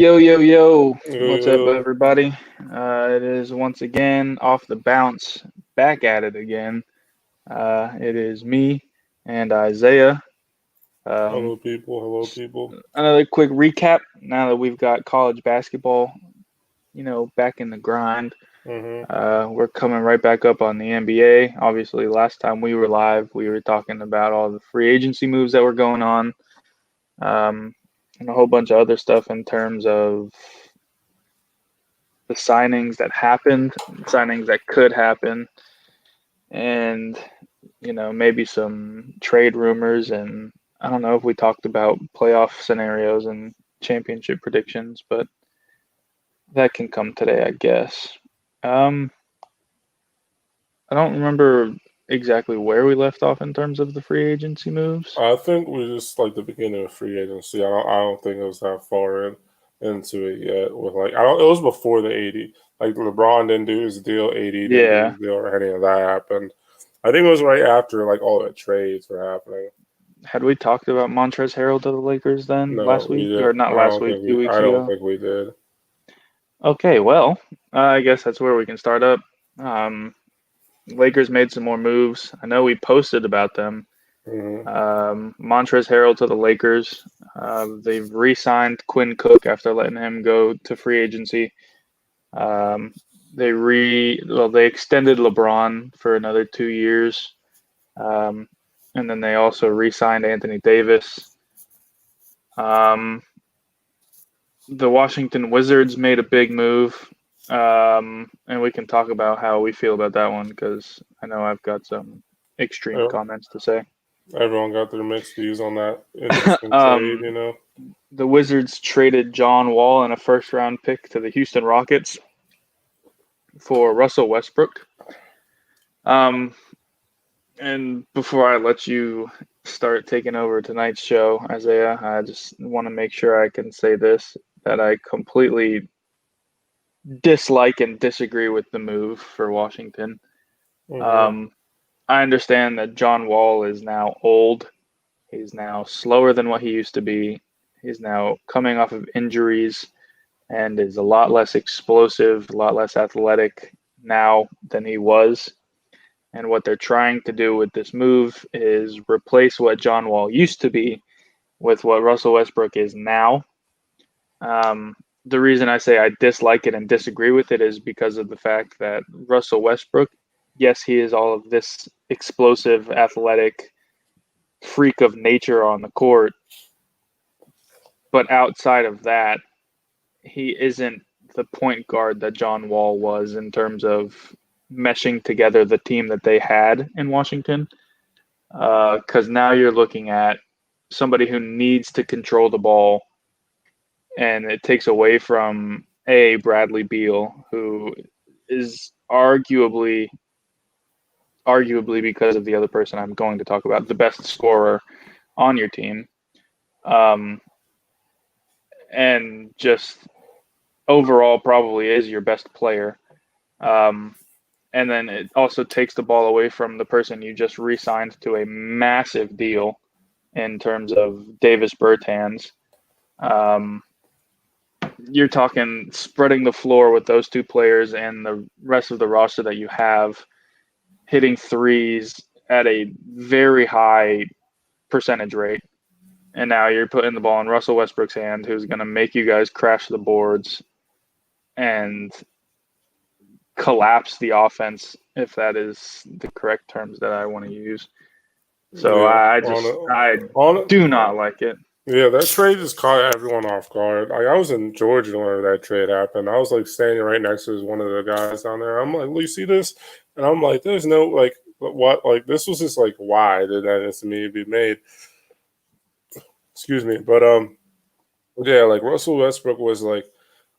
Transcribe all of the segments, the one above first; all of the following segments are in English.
Yo, yo, yo. What's up, Uh, everybody? It is once again off the bounce, back at it again. It is me and Isaiah. Um, hello, people. Hello, people. Another quick recap now that we've got college basketball, back in the grind. Mm-hmm. We're coming right back up on the NBA. Obviously, last time we were live, we were talking about all the free agency moves that were going on, um, and a whole bunch of other stuff in terms of the signings that happened, signings that could happen, and maybe some trade rumors. And I don't know if we talked about playoff scenarios and championship predictions, but that can come today, I guess. Um, I don't remember exactly where we left off in terms of the free agency moves. I think we're just like the beginning of free agency. I don't think it was that far into it yet. With like, I don't. It was before the 80. Like LeBron didn't do his deal. 80 didn't do Yeah. his deal, or any of that happened. I think it was right after like all the trades were happening. Had we talked about Montrezl Harrell to the Lakers then No, last we week? did. Or not I last don't week, think two we. weeks I don't ago? think we did. Okay, well, I guess that's where we can start up. Um, Lakers made some more moves. I know we posted about them. Mm-hmm. Montrezl Harrell to the Lakers. They've re-signed Quinn Cook after letting him go to free agency. Um, they extended LeBron for another 2 years, um, and then they also re-signed Anthony Davis. Um, the Washington Wizards made a big move, and we can talk about how we feel about that one because I know I've got some extreme Yeah, comments to say. everyone got their mixed views on that interesting trade. um, the Wizards traded John Wall and a first round pick to the Houston Rockets for Russell Westbrook. Um, and before I let you start taking over tonight's show, Isaiah, I just want to make sure I can say this that I completely dislike and disagree with the move for Washington. Mm-hmm. Um, I understand that John Wall is now old. He's now slower than what he used to be. He's now coming off of injuries and is a lot less explosive, a lot less athletic now than he was. And what they're trying to do with this move is replace what John Wall used to be with what Russell Westbrook is now. The reason I say I dislike it and disagree with it is because of the fact that Russell Westbrook, yes, he is all of this explosive, athletic freak of nature on the court, but outside of that, he isn't the point guard that John Wall was in terms of meshing together the team that they had in Washington. Because now you're looking at somebody who needs to control the ball, and it takes away from Bradley Beal, who is arguably because of the other person I'm going to talk about, the best scorer on your team, um, and just overall probably is your best player. Um, and then it also takes the ball away from the person you just re-signed to a massive deal in terms of Davis Bertans. Um, you're talking spreading the floor with those two players and the rest of the roster that you have, hitting threes at a very high percentage rate. And now you're putting the ball in Russell Westbrook's hand, who's going to make you guys crash the boards and collapse the offense, if that is the correct terms that I want to use. So Yeah, I on it. do not like it. Yeah, that trade just caught everyone off guard. Like I was in Georgia whenever that trade happened. I was like standing right next to one of the guys down there. I'm like, "Well, you see this?" And I'm like, "There's no like what like this was just like why did that to me be made?" Excuse me, but yeah, like Russell Westbrook was like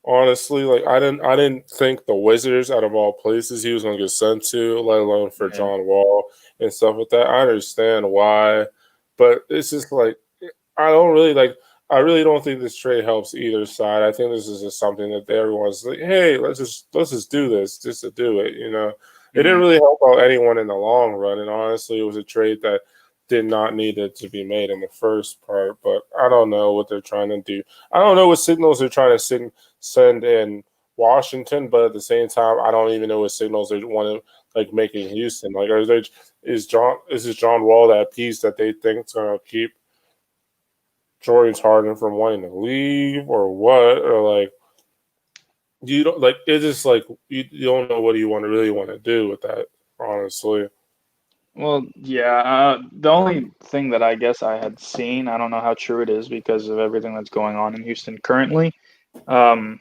honestly like I didn't think the Wizards out of all places he was gonna get sent to, let alone for Yeah. John Wall and stuff like that. I understand why, but it's just like I don't really like. I really don't think this trade helps either side. I think this is just something that everyone's like, "Hey, let's just do this just to do it." You know, it didn't Mm-hmm. really help out anyone in the long run. And honestly, it was a trade that did not need it to be made in the first part. But I don't know what they're trying to do. I don't know what signals they're trying to send in Washington, but at the same time, I don't even know what signals they want to like make in Houston. Like, is John Wall that piece that they think is going to keep James Harden from wanting to leave, or what, or like you don't like it's just like you don't know what you really want to do with that, honestly. Well, yeah. The only thing that I guess I had seen, I don't know how true it is because of everything that's going on in Houston currently. Um,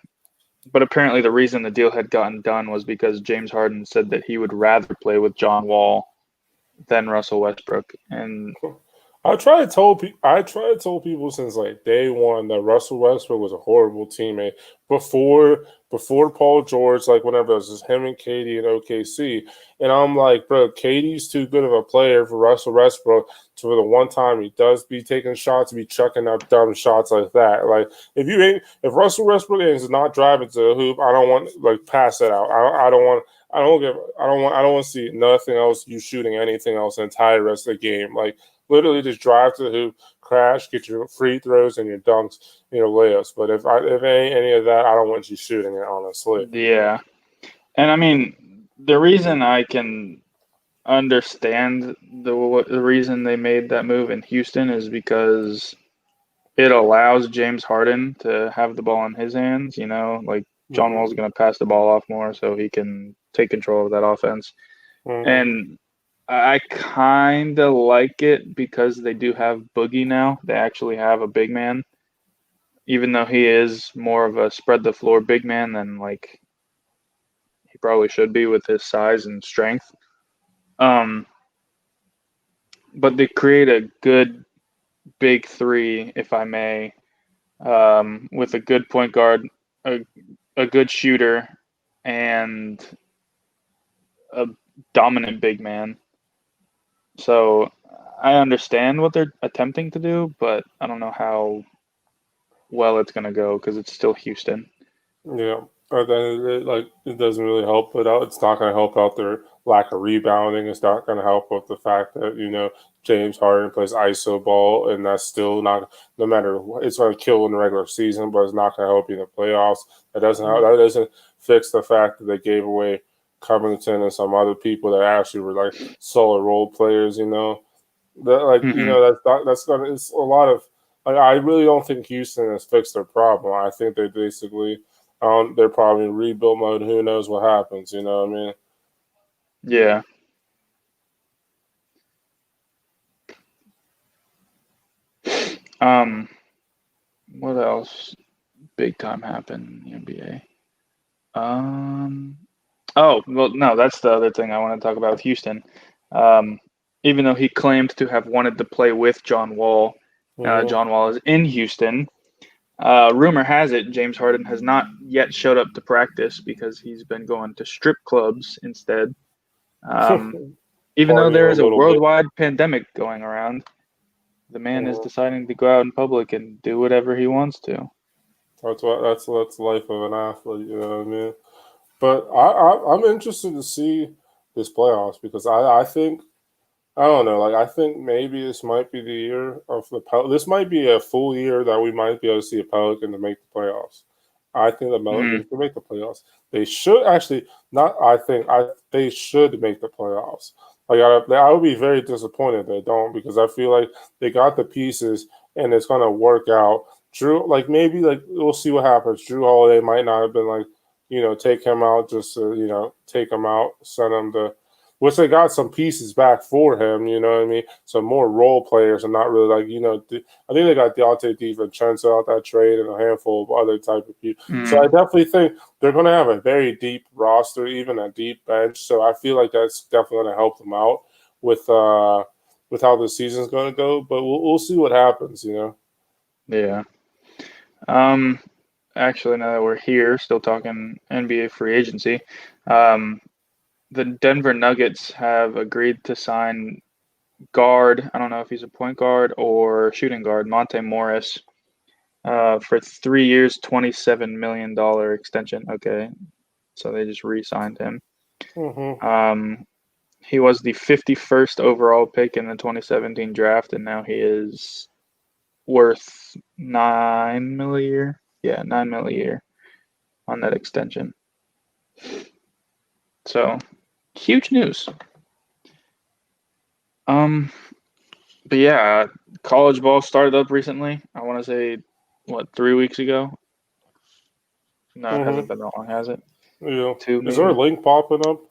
but apparently, the reason the deal had gotten done was because James Harden said that he would rather play with John Wall than Russell Westbrook. And I try to tell people since like day one that Russell Westbrook was a horrible teammate before Paul George, like whenever it was just him and KD in OKC. And I'm like, bro, KD's too good of a player for Russell Westbrook to for the one time he does be taking shots, be chucking up dumb shots like that. Like if Russell Westbrook is not driving to the hoop, I don't want like pass it out. I don't want I don't want to see nothing else you shooting anything else the entire rest of the game. Like literally just drive to the hoop, crash, get your free throws and your dunks, your layups. But if ain't any of that, I don't want you shooting it, honestly. yeah. And I mean, the reason I can understand the reason they made that move in Houston is because it allows James Harden to have the ball in his hands. Like John Wall's going to pass the ball off more so he can take control of that offense. And I kind of like it because they do have Boogie now. They actually have a big man, even though he is more of a spread the floor big man than like he probably should be with his size and strength. But they create a good big three, if I may, with a good point guard, a good shooter, and a dominant big man. So I understand what they're attempting to do, but I don't know how well it's going to go because it's still Houston. Yeah. Or then it doesn't really help it out. It's not going to help out their lack of rebounding. It's not going to help with the fact that James Harden plays iso ball, and that's still not. No matter what, it's going to kill in the regular season, but it's not going to help you in the playoffs. That doesn't fix the fact that they gave away Covington and some other people that actually were like solid role players. That's gonna. It's a lot of. Like, I really don't think Houston has fixed their problem. I think they basically. They're probably in rebuild mode. Who knows what happens? You know what I mean? Yeah. What else big time happened in the NBA? Oh, well, no, that's the other thing I want to talk about with Houston. Even though he claimed to have wanted to play with John Wall, John Wall is in Houston. Rumor has it James Harden has not yet showed up to practice because he's been going to strip clubs instead. Even though there is a worldwide pandemic going around, the man is deciding to go out in public and do whatever he wants to. That's the life of an athlete. You know what I mean? But I'm interested to see this playoffs because I think I don't know. Like I think maybe this might be the year of this might be a full year that we might be able to see a Pelican to make the playoffs. I think the Pelicans can make the playoffs. They should actually not. They should make the playoffs. Like I would be very disappointed if they don't because I feel like they got the pieces and it's gonna work out. Drew, like maybe like we'll see what happens. Drew Holiday might not have been like take him out just to take him out, send him to which they got some pieces back for him, you know what I mean? Some more role players and not really like, I think they got Deontay DiVincenzo out that trade and a handful of other type of people. So I definitely think they're going to have a very deep roster, even a deep bench. So I feel like that's definitely going to help them out with how the season's going to go. But we'll see what happens, Yeah. Actually, now that we're here, still talking NBA free agency, the Denver Nuggets have agreed to sign guard. I don't know if he's a point guard or shooting guard, Monte Morris, for 3 years, $27 million extension. Okay, so they just re-signed him. He was the 51st overall pick in the 2017 draft, and now he is worth $9 million a year. Yeah, $9 million a year on that extension. So huge news. But yeah, college ball started up recently. I want to say, 3 weeks ago? No, it hasn't been that long, has it? Yeah. 2 Is there a maybe. link popping up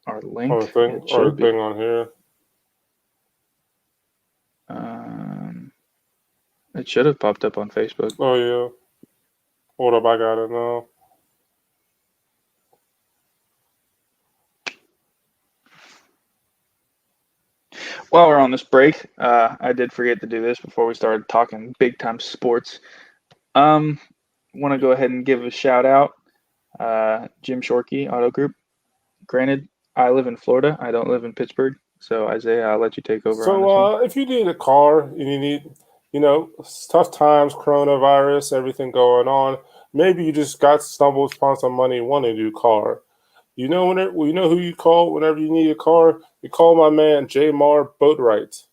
Or on the linked? thing It or should the be. thing on here? It should have popped up on Facebook. Oh yeah. Hold up, I got it now. While we're on this break, I did forget to do this before we started talking big time sports. Want to go ahead and give a shout out, Jim Shorkey Auto Group. Granted, I live in Florida. I don't live in Pittsburgh. So Isaiah, I'll let you take over on this one. So if you need a car and you need, it's tough times, coronavirus, everything going on. Maybe you just got stumbled upon some money, want a new car. You know who you call whenever you need a car. You call my man J Mar Boatwright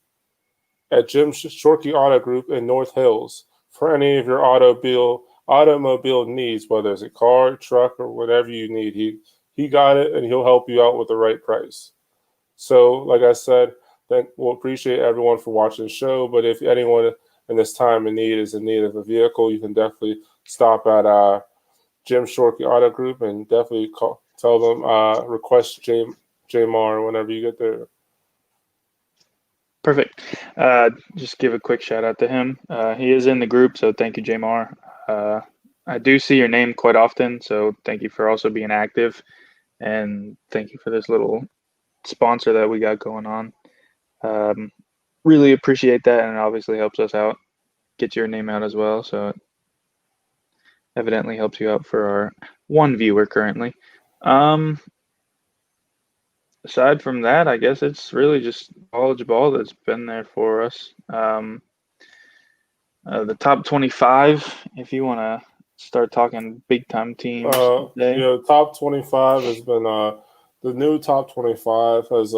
at Jim Shorkey Auto Group in North Hills for any of your automobile needs, whether it's a car, truck, or whatever you need. He got it, and he'll help you out with the right price. So, like I said, we'll appreciate everyone for watching the show. But if anyone in this time of need is in need of a vehicle, you can definitely stop at Jim Shorkey Auto Group and definitely tell them request J Mar whenever you get there. Perfect. Just give a quick shout out to him. He is in the group, so thank you, Jamar. I do see your name quite often, so thank you for also being active, and thank you for this little sponsor that we got going on. Really appreciate that, and it obviously helps us out, get your name out as well. So it evidently helps you out for our one viewer currently. Aside from that, I guess it's really just college ball that's been there for us. The top 25, if you want to start talking big time teams today. Top 25 has been the new top 25 has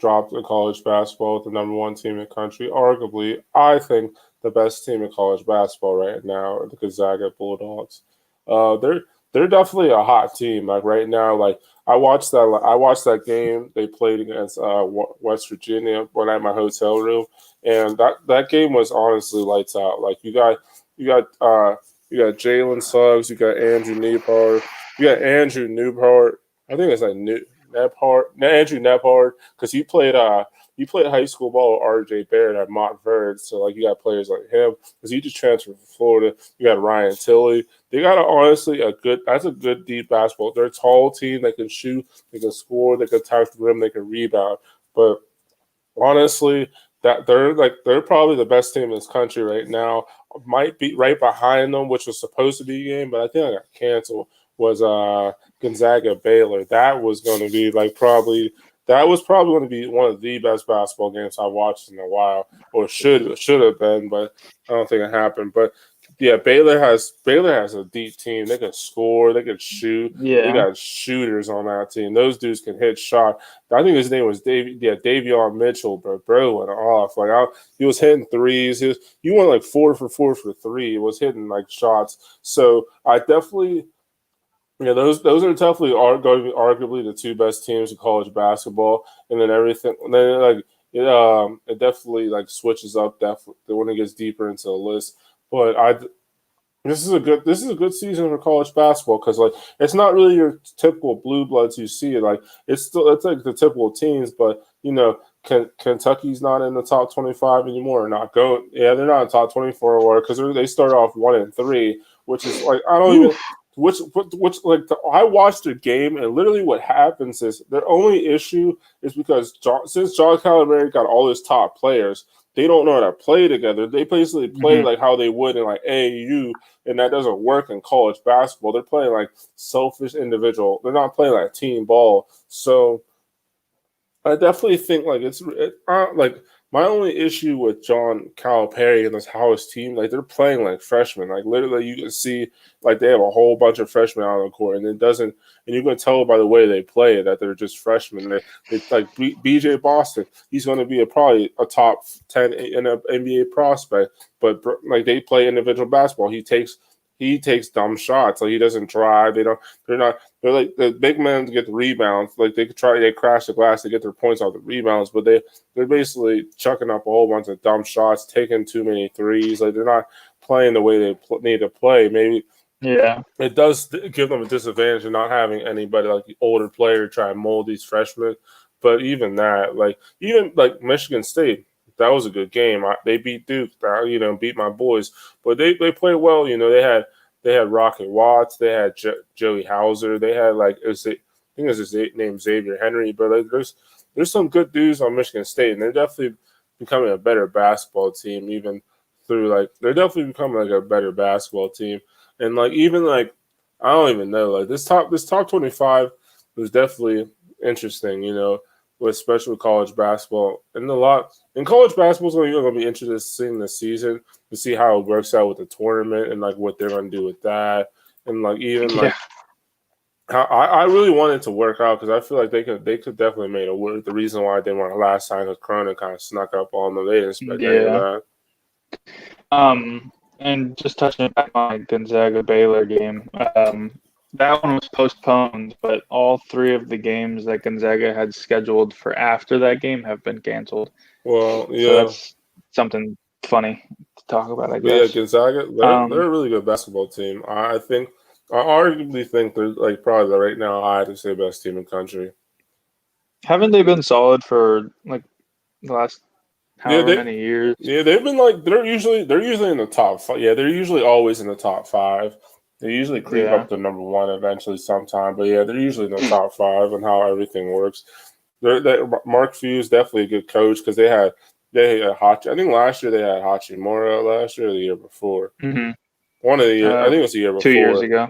dropped in college basketball with the number one team in the country. Arguably, I think the best team in college basketball right now are the Gonzaga Bulldogs. They're definitely a hot team. Like right now, like I watched that game they played against West Virginia when I'm at my hotel room, and that game was honestly lights out. Like you got Jalen Suggs, you got Andrew Nembhard, I think it's like Andrew Nembhard, because he played high school ball with R.J. Barrett at Montverde. So like you got players like him because he just transferred from Florida. You got Ryan Tilley. They got that's a good deep basketball. They're a tall team. They can shoot. They can score. They can attack the rim. They can rebound. But honestly, that they're probably the best team in this country right now. Might be right behind them, which was supposed to be a game, but I think I got canceled. Was Gonzaga Baylor? That was going to be probably going to be one of the best basketball games I watched in a while, or should have been, but I don't think it happened. But yeah, Baylor has a deep team. They can score. They can shoot. Yeah. They got shooters on that team. Those dudes can hit shot. I think his name was Davion Mitchell. Bro went off. He was hitting threes. He went 4 for 4 for 3. He was hitting shots. So I definitely. Yeah, those are definitely going to be arguably the two best teams in college basketball, and then everything. And then it definitely switches up definitely when it gets deeper into the list. But this is a good season for college basketball because it's not really your typical blue bloods you see. It's like the typical teams, but Kentucky's not in the top 25 anymore. Not going. Yeah, they're not in the top 24 or because they start off 1-3, which is I don't even. I watched the game, and literally what happens is their only issue is because since John Calipari got all his top players, they don't know how to play together. They basically play how they would in AAU, and that doesn't work in college basketball. They're playing selfish individual. They're not playing team ball. So I definitely think My only issue with John Calipari and this how his team, like they're playing like freshmen. Like literally, you can see like they have a whole bunch of freshmen out on the court, and it doesn't. And you can tell by the way they play that they're just freshmen. They like BJ Boston. He's going to be probably a top 10 in an NBA prospect, but like they play individual basketball. He takes dumb shots. Like he doesn't drive. They don't. They're not. They're like the big men get the rebounds. Like they crash the glass to get their points off the rebounds, but they're basically chucking up a whole bunch of dumb shots, taking too many threes. Like they're not playing the way they need to play. Maybe Yeah. it does give them a disadvantage of not having anybody like the older player try and mold these freshmen. But even that, even like Michigan State, that was a good game. They beat Duke, beat my boys, but they played well. They had Rocket Watts, they had Joey Hauser, they had I think it's his name Xavier Henry, but like there's some good dudes on Michigan State, and they're definitely becoming a better basketball team. Even through they're definitely becoming like a better basketball team, and even I don't even know this top 25 was definitely interesting. Especially with college basketball, and college basketball is going to be interesting seeing this season to see how it works out with the tournament and what they're going to do with that, and how I really want it to work out because I feel like they could definitely make it work. The reason why I didn't want it last time was Corona kind of snuck up on them. They didn't expect any of that. And just touching back on Gonzaga Baylor game, that one was postponed, but all three of the games that Gonzaga had scheduled for after that game have been canceled. Well, yeah. So that's something funny to talk about, I guess. Yeah, Gonzaga, they're a really good basketball team. I arguably think they're probably right now I have to say best team in country. Haven't they been solid for the last however many years? Yeah, they've been they're usually in the top five. Yeah, they're usually always in the top five. They usually creep up to number one eventually sometime, but yeah, they're usually in the top five and how everything works. Mark Few is definitely a good coach because they had Hachi. I think last year they had Hachimura last year or the year before. Mm-hmm. One of the years, I think it was the year before. 2 years ago.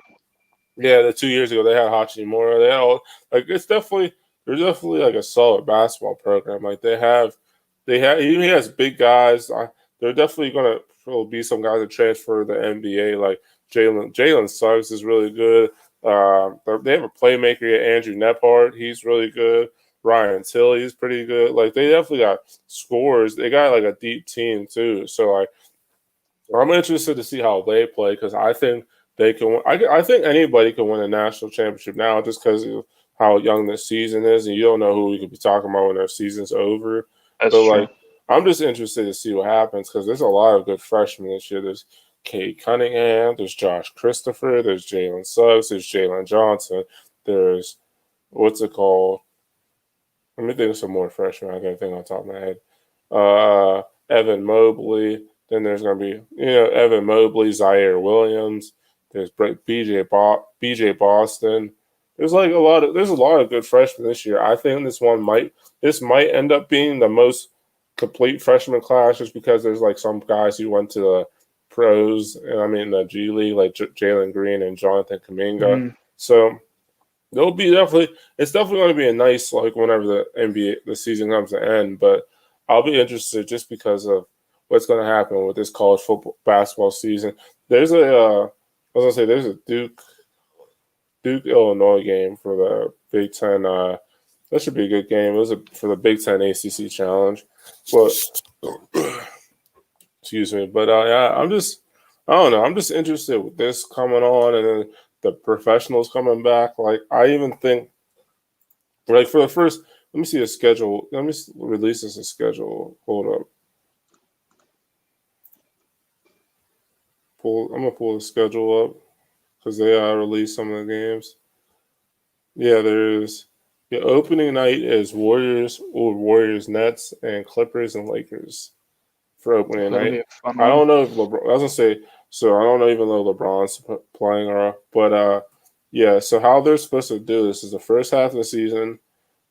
Yeah, the 2 years ago they had Hachimura. They all it's definitely they're definitely a solid basketball program. He has big guys. They're definitely going to be some guys that transfer to the NBA. Like Jalen Suggs is really good. They have a playmaker, Andrew Nephart. He's really good. Ryan Tilley is pretty good. They definitely got scores. They got a deep team too. So I'm interested to see how they play because I think they can. I think anybody can win a national championship now just because of how young this season is, and you don't know who we could be talking about when their season's over. That's true. I'm just interested to see what happens because there's a lot of good freshmen this year. There's Cade Cunningham, there's Josh Christopher, there's Jalen Suggs, there's Jalen Johnson, there's what's it called? Let me think of some more freshmen I can think on top of my head. Evan Mobley. Then there's going to be Evan Mobley, Zaire Williams. There's BJ Boston. There's a lot of good freshmen this year. I think this might end up being the most complete freshman class just because there's some guys who went to the pros and the G League like Jalen Green and Jonathan Kuminga. Mm-hmm. So it's definitely going to be a nice whenever the season comes to end. But I'll be interested just because of what's going to happen with this college football basketball season. There's a Duke Illinois game for the Big Ten. That should be a good game. It was for the Big Ten ACC Challenge, but excuse me. But I don't know. I'm just interested with this coming on, and then the professionals coming back. I even think, for the first. Let me see the schedule. Let me release this schedule. Hold up. I'm gonna pull the schedule up because they released some of the games. Yeah, there's the opening night is Warriors Nets and Clippers and Lakers for opening night. I don't know if LeBron. I was gonna say so. I don't know even though LeBron's playing or but yeah. So how they're supposed to do this is the first half of the season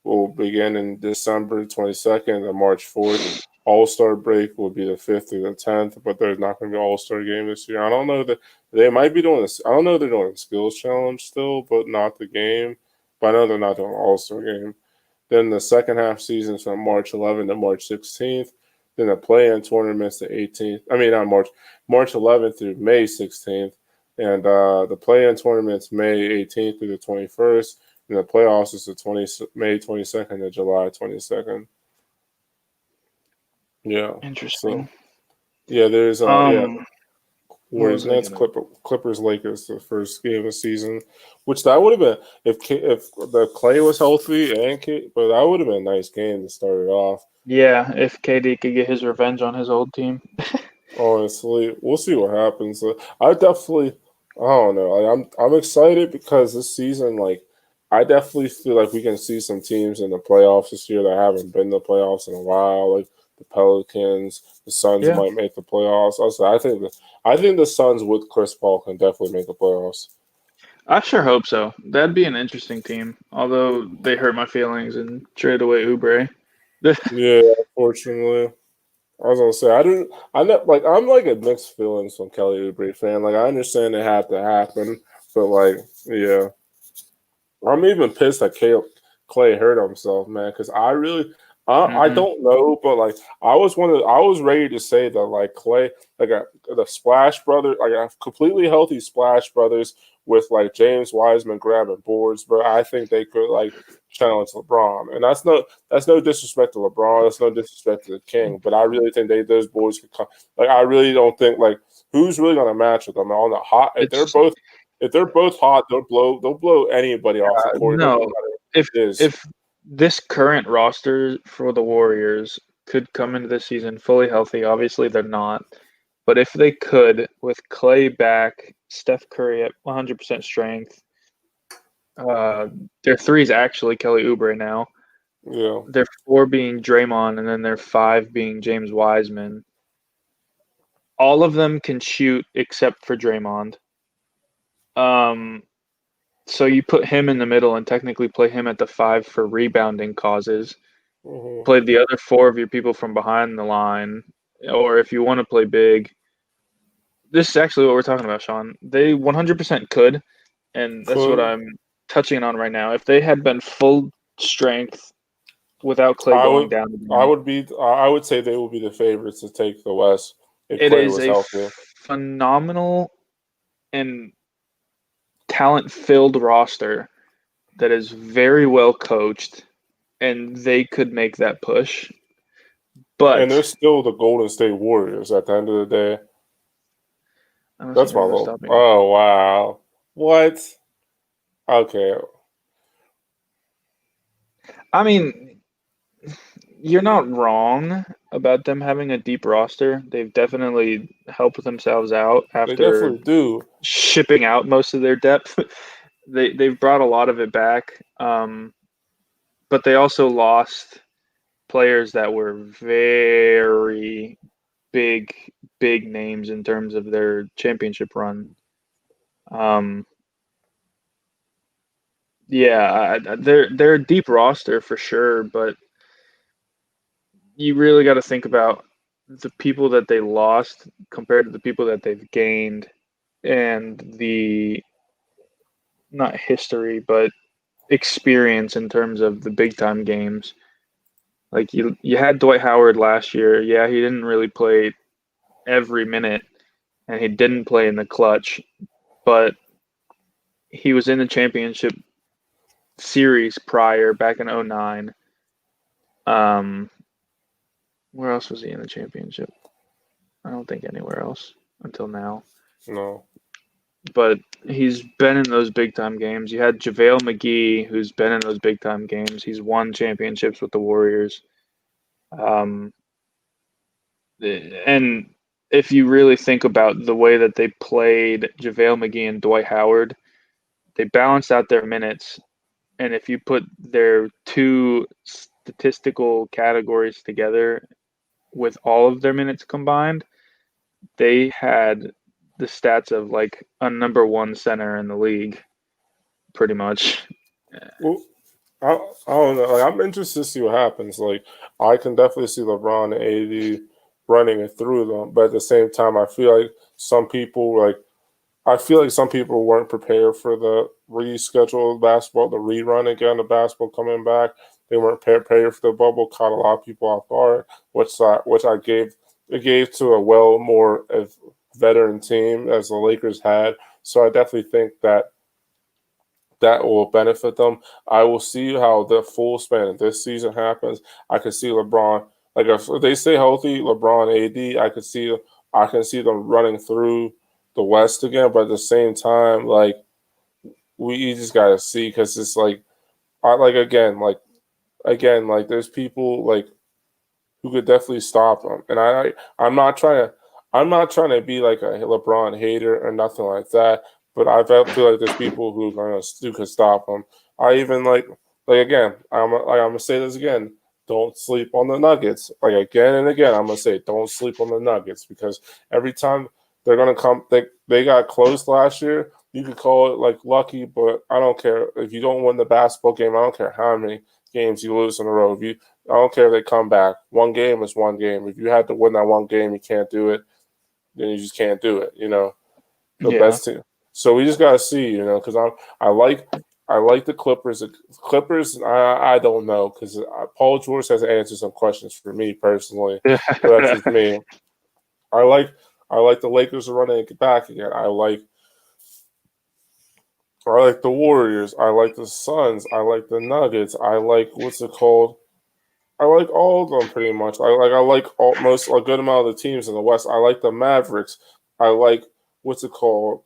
will begin in December 22nd and March 4th. All-Star break will be the 5th through the 10th, but there's not going to be an All-Star game this year. I don't know that they might be doing this. I don't know if they're doing a skills challenge still, but not the game. But I know they're not doing an All-Star game. Then the second half season is from March 11th to March 16th. Then the play-in tournament's the 18th. I mean, not March 11th through May 16th, and the play-in tournament's May 18th through the 21st, and the playoffs is the May 22nd to July 22nd. Yeah. Interesting. So yeah, there's What was Warriors I Nets, gonna? Clippers, Lakers, the first game of the season, which that would have been if the Clay was healthy but that would have been a nice game to start it off. Yeah, if KD could get his revenge on his old team. Honestly, we'll see what happens. I definitely, I don't know. I'm excited because this season, like, I definitely feel like we can see some teams in the playoffs this year that haven't been in the playoffs in a while, like the Pelicans, the Suns Yeah, might make the playoffs. Also, I think the Suns with Chris Paul can definitely make the playoffs. I sure hope so. That'd be an interesting team. Although they hurt my feelings and traded away Oubre. Yeah, unfortunately. I was gonna say I didn't. I know, like I'm like a mixed feelings from Kelly Oubre fan. Like I understand it had to happen, but like yeah, I'm even pissed that Clay hurt himself, man. Because I hmm don't know, but like I was ready to say that like Clay, the Splash Brother, like a completely healthy Splash Brothers with like James Wiseman grabbing boards, but I think they could like challenge LeBron, and that's no disrespect to LeBron, that's no disrespect to the King, but I really think those boys could come. Like I really don't think like who's really gonna match with them on the hot It's if they're both hot, they'll blow anybody off the court. It doesn't no. matter If who it is. if this current roster for the Warriors could come into this season fully healthy, obviously they're not. But if they could, with Clay back, Steph Curry at 100% strength, uh, their three is actually Kelly Oubre now. Yeah. Their four being Draymond, and then their five being James Wiseman. All of them can shoot except for Draymond. Um, so you put him in the middle and technically play him at the five for rebounding causes. Hmm. Play the other four of your people from behind the line, or if you want to play big, this is actually what we're talking about, Sean. They 100% could, and that's what Could I'm touching on right now. If they had been full strength without Clay I going would down I again, would be I would say they would be the favorites to take the West if it Clay is was a healthy. phenomenal and talent-filled roster that is very well coached, and they could make that push. And they're But still the Golden State Warriors at the end of the day. unless That's you're my going to little. stop me, Oh wow. What? Okay. I mean, you're not wrong about them having a deep roster. They've definitely helped themselves out They after definitely do. shipping out most of their depth. They've brought a lot of it back, but they also lost players that were very big big names in terms of their championship run. Um, yeah, they're a deep roster for sure, but you really got to think about the people that they lost compared to the people that they've gained, and the not history but experience in terms of the big time games. Like you had Dwight Howard last year. Yeah, he didn't really play every minute, and he didn't play in the clutch, but he was in the championship series prior back in '09. Um, where else was he in the championship? I don't think anywhere else until now. No. But he's been in those big time games. You had JaVale McGee, who's been in those big time games. He's won championships with the Warriors. Um, and if you really think about the way that they played JaVale McGee and Dwight Howard, they balanced out their minutes. And if you put their two statistical categories together with all of their minutes combined, they had the stats of like a number one center in the league, pretty much. Well, I don't know. Like, I'm interested to see what happens. Like, I can definitely see LeBron and AD running it through them, but at the same time, I feel like some people weren't prepared for the rescheduled basketball, the rerun again, the basketball coming back. They weren't prepared for the bubble, caught a lot of people off guard, which I gave to a more veteran team as the Lakers had. So I definitely think that will benefit them. I will see how the full span of this season happens. I could see LeBron, like if they stay healthy, LeBron, AD, I can see them running through the West again. But at the same time, like we just gotta see because it's like I like again like there's people like who could definitely stop them, and I'm not trying to be like a LeBron hater or nothing like that. But I feel like there's people who can stop him. I even like again. I'm gonna say this again. Don't sleep on the Nuggets. Like again and again, I'm gonna say don't sleep on the Nuggets because every time they're gonna come, they got close last year. You could call it like lucky, but I don't care if you don't win the basketball game. I don't care how many games you lose in a row. I don't care if they come back. One game is one game. If you had to win that one game, you can't do it. Then you just can't do it. The Yeah. best team. So we just gotta see, because I like the Clippers. The Clippers, I don't know because Paul George has answered some questions for me personally, but that's just me. I like the Lakers are running it back again. I like the Warriors. I like the Suns. I like the Nuggets. I like what's it called? I like all of them pretty much. I like almost a good amount of the teams in the West. I like the Mavericks. I like what's it called?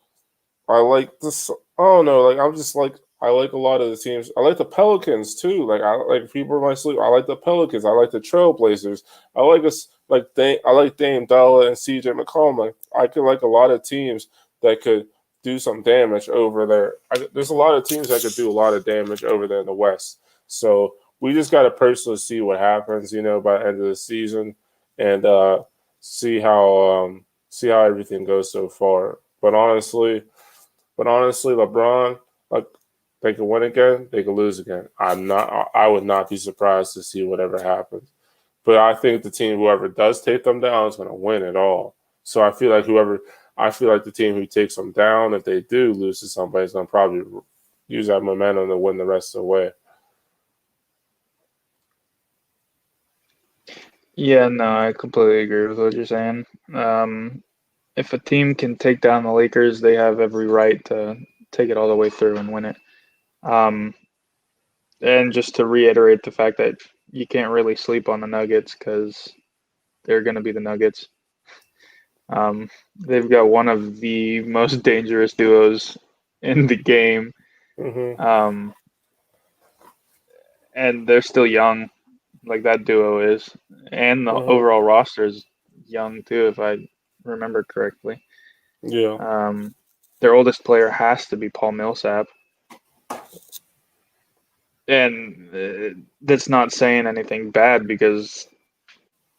I like this. I don't know. Like I'm just like I like a lot of the teams. I like the Pelicans too. Like I like people in my sleep. I like the Pelicans. I like the Trailblazers. I like us like I like Dame Della and CJ McCollum. Like I could like a lot of teams that could do some damage over there. There's a lot of teams that could do a lot of damage over there in the West. So we just got to personally see what happens. By the end of the season and see how everything goes so far. But honestly, LeBron, like they could win again, they could lose again. I would not be surprised to see whatever happens. But I think whoever does take them down is going to win it all. So I feel like the team who takes them down, if they do lose to somebody, is going to probably use that momentum to win the rest of the way. Yeah, no, I completely agree with what you're saying. If a team can take down the Lakers, they have every right to take it all the way through and win it. Um, and just to reiterate the fact that you can't really sleep on the Nuggets because they're going to be the Nuggets. They've got one of the most dangerous duos in the game, Mm-hmm. and they're still young, like that duo is, and the Mm-hmm. overall roster is young too, if I remember correctly. Yeah. Their oldest player has to be Paul Millsap, and that's not saying anything bad because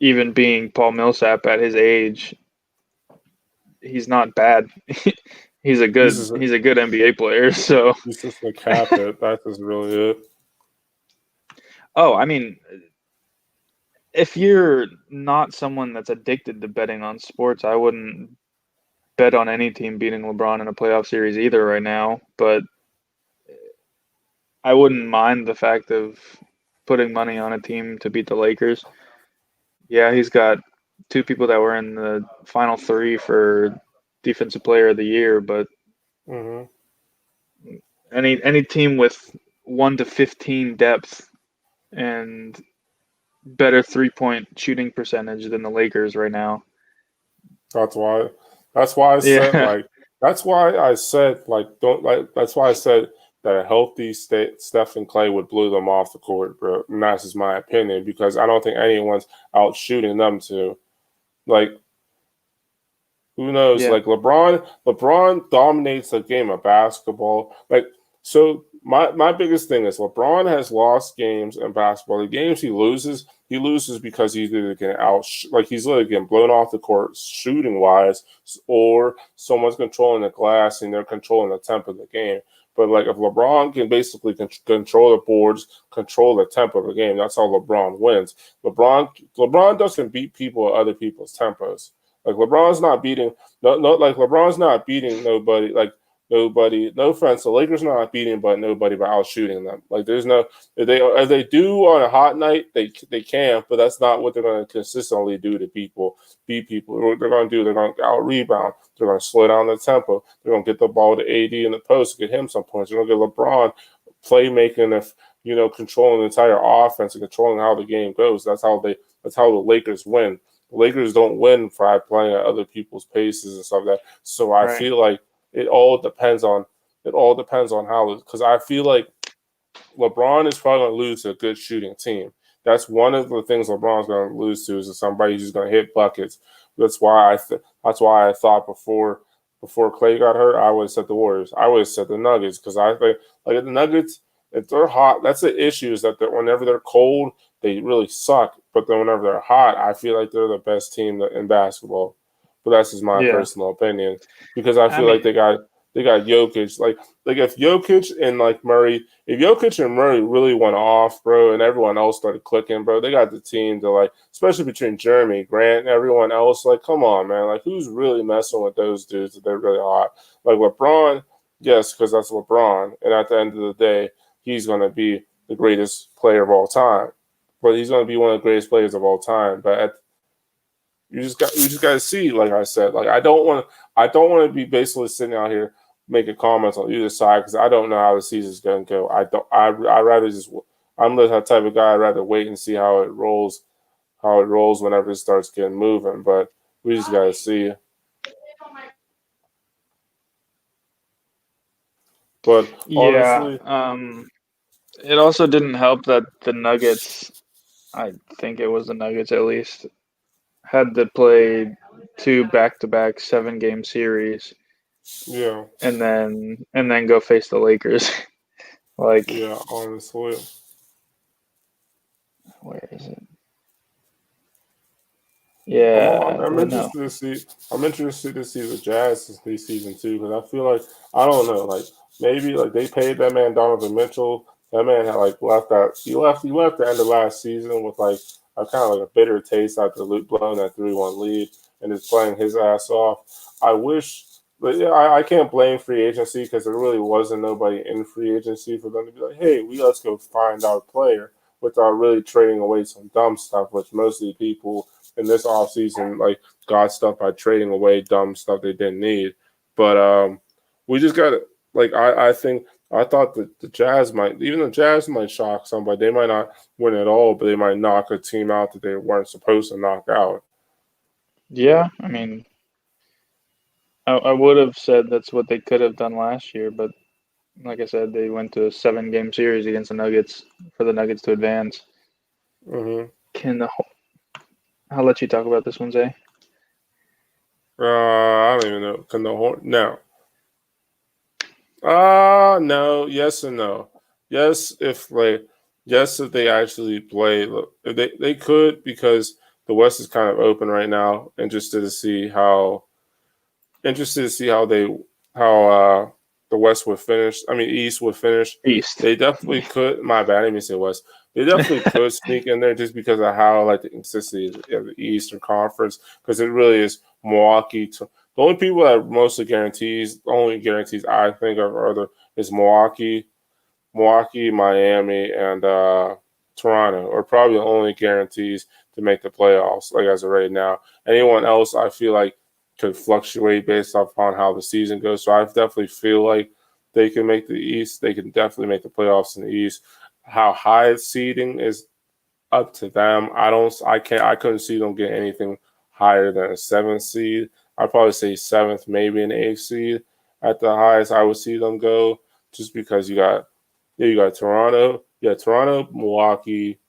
even being Paul Millsap at his age, he's not bad. he's a He's good just he's a good NBA player. So, he's just a cap it. That is really it. oh, I mean, if you're not someone that's addicted to betting on sports, I wouldn't bet on any team beating LeBron in a playoff series either right now. But I wouldn't mind the fact of putting money on a team to beat the Lakers. Yeah, he's got two people that were in the final three for defensive player of the year, but Mm-hmm. any team with 1 to 15 depth and better 3-point shooting percentage than the Lakers right now. That's why. That's why I said Yeah. like. That's why I said like don't like. That's why I said that a healthy Steph and Clay would blow them off the court, bro. And that's just my opinion because I don't think anyone's out shooting them to. Like who knows? Yeah. Like LeBron dominates the game of basketball. Like so, my biggest thing is LeBron has lost games in basketball. The games he loses because he's either getting like he's literally getting blown off the court shooting wise, or someone's controlling the glass and they're controlling the tempo of the game. But like if LeBron can basically control the boards, control the tempo of the game, that's how LeBron wins. LeBron doesn't beat people at other people's tempos. Like LeBron's not beating no like LeBron's not beating nobody. Like nobody. No offense, the Lakers are not beating but nobody by out shooting them. Like there's no if they do on a hot night they can, but that's not what they're going to consistently do to people. Beat people. What they're going to do, they're going to out rebound. They're going to slow down the tempo. They're going to get the ball to AD in the post, get him some points. They're going to get LeBron playmaking, if controlling the entire offense and controlling how the game goes. That's how the Lakers win. The Lakers don't win by playing at other people's paces and stuff like that. So I feel like it all depends on how, because I feel like LeBron is probably going to lose to a good shooting team. That's one of the things LeBron's going to lose to, is somebody who's going to hit buckets. That's why I thought before Clay got hurt, I would have said the Warriors. I would have said the Nuggets, because I think like the Nuggets, if they're hot, that's the issue, is that whenever they're cold, they really suck. But then whenever they're hot, I feel like they're the best team in basketball. But that's just my personal opinion, because I feel like they got Jokic. Like if Jokic and like Murray, if Jokic and Murray really went off, bro, and everyone else started clicking, bro, they got the team to, like, especially between Jeremy Grant and everyone else. Like, come on, man. Like, who's really messing with those dudes if they're really hot? Like LeBron, yes, because that's LeBron. And at the end of the day, he's going to be the greatest player of all time. But he's going to be one of the greatest players of all time. But you just got to see, like I said, like I don't want to be basically sitting out here making comments on either side, because I don't know how the season's going to go. I rather just, I'm the type of guy, I'd rather wait and see how it rolls whenever it starts getting moving. But we just got to see. But honestly, it also didn't help that the Nuggets, I think it was the Nuggets at least, had to play 2 back-to-back 7-game series. Yeah. And then go face the Lakers. Like, yeah, honestly. Where is it? Yeah, I'm interested to see. I'm interested to see the Jazz this season too, because I feel like, I don't know, like maybe like they paid that man Donovan Mitchell. That man had like left the end of last season with like a kind of like a bitter taste after blowing that 3-1 lead, and is playing his ass off. I wish, but yeah, I can't blame free agency, because there really wasn't nobody in free agency for them to be like, hey, let's go find our player, without really trading away some dumb stuff, which most of the people in this offseason like got stuff by trading away dumb stuff they didn't need. But we just got to, like, I thought that the Jazz might shock somebody. They might not win at all, but they might knock a team out that they weren't supposed to knock out. Yeah, I mean, I would have said that's what they could have done last year, but like I said, they went to a 7-game series against the Nuggets for the Nuggets to advance. Mm-hmm. I'll let you talk about this one, Zay. I don't even know. Can the Hornets? No. No. Yes and no. Yes, if they actually play, if they could, because the West is kind of open right now. Interested to see how the West would finish. I mean, East would finish. East. They definitely could. My bad. I didn't mean to say West. They definitely could sneak in there, just because of how, like, the consistency of the Eastern Conference, because it really is Milwaukee. The only people that only guarantees I think of is Milwaukee, Miami, and Toronto are probably the only guarantees to make the playoffs, like, as of right now. Anyone else, I feel like, could fluctuate based upon how the season goes. So I definitely feel like they can make the East. They can definitely make the playoffs in the East. How high seeding is up to them. I couldn't see them getting anything higher than a 7th seed. I'd probably say 7th, maybe an 8th seed at the highest I would see them go, just because you got Toronto, Milwaukee,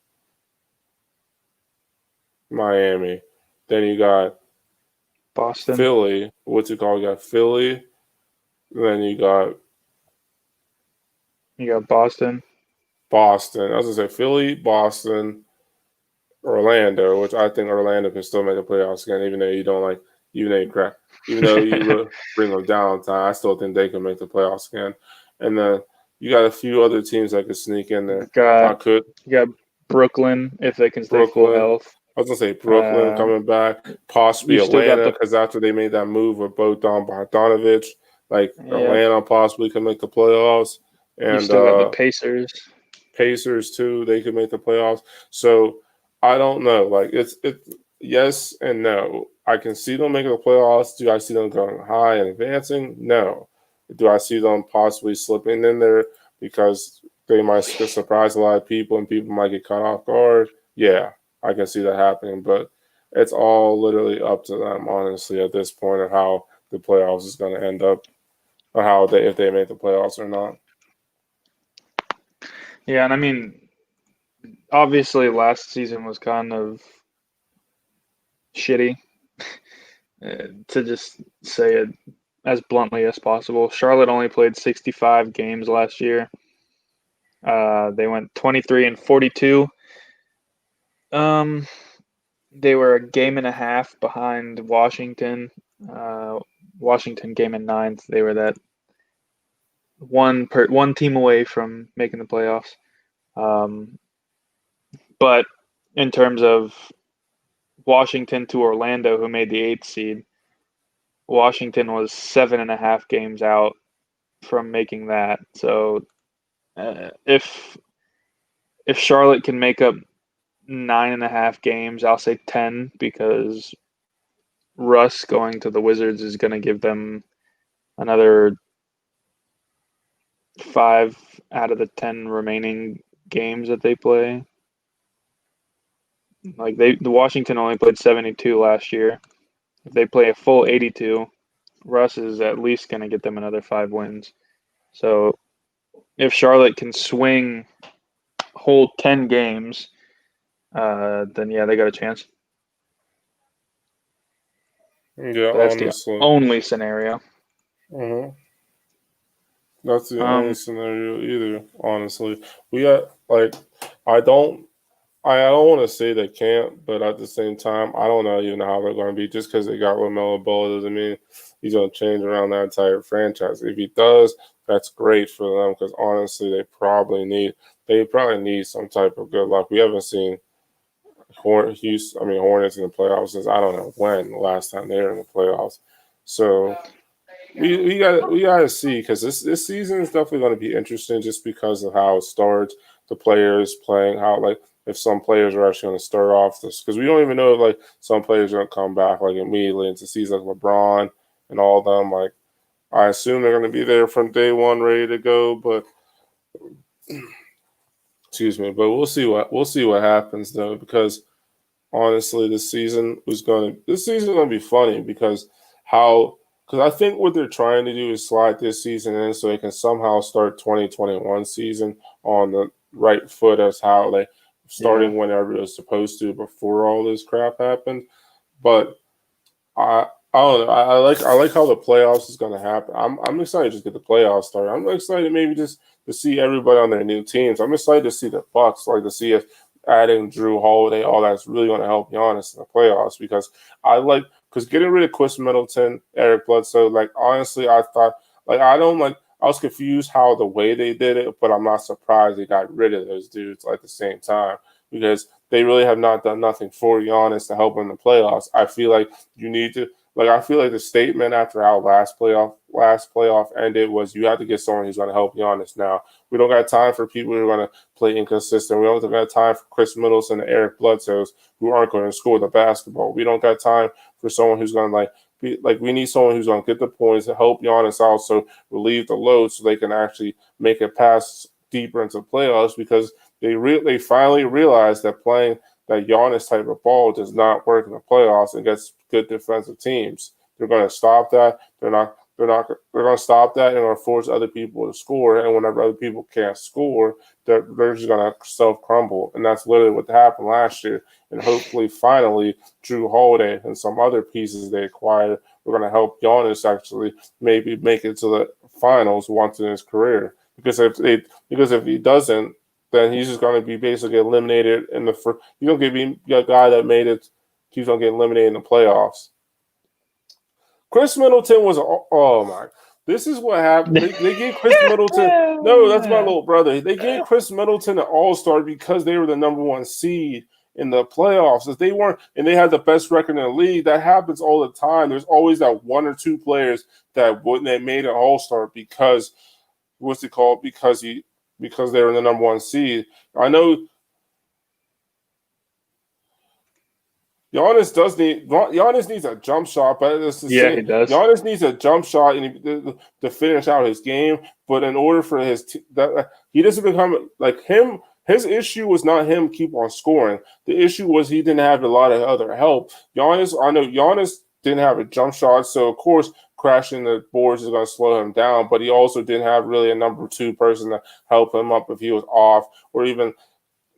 Miami. Then you got Boston, Philly. What's it called? You got Philly. Then you got Boston. I was gonna say Philly, Boston, Orlando, which I think Orlando can still make the playoffs again, even though you don't like, even though you bring them down time, I still think they can make the playoffs again. And then you got a few other teams that could sneak in there. You got Brooklyn, if they can stay full health. I was gonna say Brooklyn coming back, possibly Atlanta, because after they made that move with Bogdan Bogdanovic, Like Yeah. Atlanta possibly could make the playoffs, You and still got the Pacers. Pacers too. They could make the playoffs. So I don't know. Like it's yes and no. I can see them making the playoffs. Do I see them going high and advancing? No. Do I see them possibly slipping in there because they might surprise a lot of people and people might get caught off guard? Yeah, I can see that happening. But it's all literally up to them, honestly, at this point, of how the playoffs is going to end up, or how they if they make the playoffs or not. Yeah, and I mean, obviously last season was kind of shitty, to just say it as bluntly as possible. Charlotte only played 65 games last year. They went 23-42. They were a game and a half behind Washington. Washington came in ninth. They were that one team away from making the playoffs. But in terms of Washington to Orlando, who made the eighth seed, Washington was 7.5 games out from making that. So if Charlotte can make up 9.5 games, I'll say 10, because Russ going to the Wizards is going to give them another 5 out of the 10 remaining games that they play. Like the Washington only played 72 last year. If they play a full 82, Russ is at least going to get them another 5 wins. So if Charlotte can hold 10 games, then yeah, they got a chance. Yeah, But that's honestly. the only scenario. Mm-hmm. That's the only Um, scenario either, honestly. We got like I don't want to say they can't, but at the same time, I don't know even how they're going to be. Just because they got LaMelo Ball doesn't mean he's going to change around that entire franchise. If he does, that's great for them because honestly, they probably need some type of good luck. We haven't seen Hornets in the playoffs since I don't know when the last time they were in the playoffs. So we got to see because this season is definitely going to be interesting just because of how it starts, the players playing, how like if some players are actually going to start off this because we don't even know if like some players are going to come back like immediately into seasons like LeBron and all of them. Like I assume they're going to be there from day one, ready to go. But excuse me, but we'll see what happens though because honestly, this season is gonna be funny because I think what they're trying to do is slide this season in so they can somehow start 2021 season on the right foot as how they yeah. starting whenever it was supposed to before all this crap happened. But I don't know. I like how the playoffs is going to happen. I'm excited to just get the playoffs started. I'm excited maybe just to see everybody on their new teams. I'm excited to see the Bucks, like to see if adding Drew Holiday, all that's really going to help Giannis in the playoffs because getting rid of Chris Middleton, Eric Bledsoe, like honestly, I thought like I was confused how the way they did it, but I'm not surprised they got rid of those dudes at the same time because they really have not done nothing for Giannis to help in the playoffs. I feel like you need to I feel like the statement after our last playoff ended was you have to get someone who's going to help Giannis now. We don't got time for people who are going to play inconsistent. We don't got time for Chris Middleton and Eric Bledsoe who aren't going to score the basketball. We don't got time for someone who's going to we need someone who's going to get the points to help Giannis also relieve the load so they can actually make it pass deeper into the playoffs because they finally realized that playing that Giannis type of ball does not work in the playoffs against good defensive teams. They're going to stop that. They're going to stop that and going to force other people to score. And whenever other people can't score, they're just going to self crumble. And that's literally what happened last year. And hopefully, finally, Drew Holiday and some other pieces they acquired are going to help Giannis actually maybe make it to the finals once in his career. Because if he doesn't, then he's just going to be basically eliminated in the first. You don't get a guy that made it. He's going to get eliminated in the playoffs. Chris Middleton was oh my. This is what happened. They gave Chris Middleton. No, that's my little brother. They gave Chris Middleton an All-Star because they were the number one seed in the playoffs. If they weren't, and they had the best record in the league, that happens all the time. There's always that one or two players that they made an All-Star because what's it called? Because they were in the number one seed. I know Giannis needs a jump shot, but it's the Yeah, same. he does. Giannis needs a jump shot to finish out his game. But in order for he doesn't become like him. His issue was not him keep on scoring. The issue was he didn't have a lot of other help. I know Giannis didn't have a jump shot, so of course crashing the boards is going to slow him down. But he also didn't have really a number two person to help him up if he was off, or even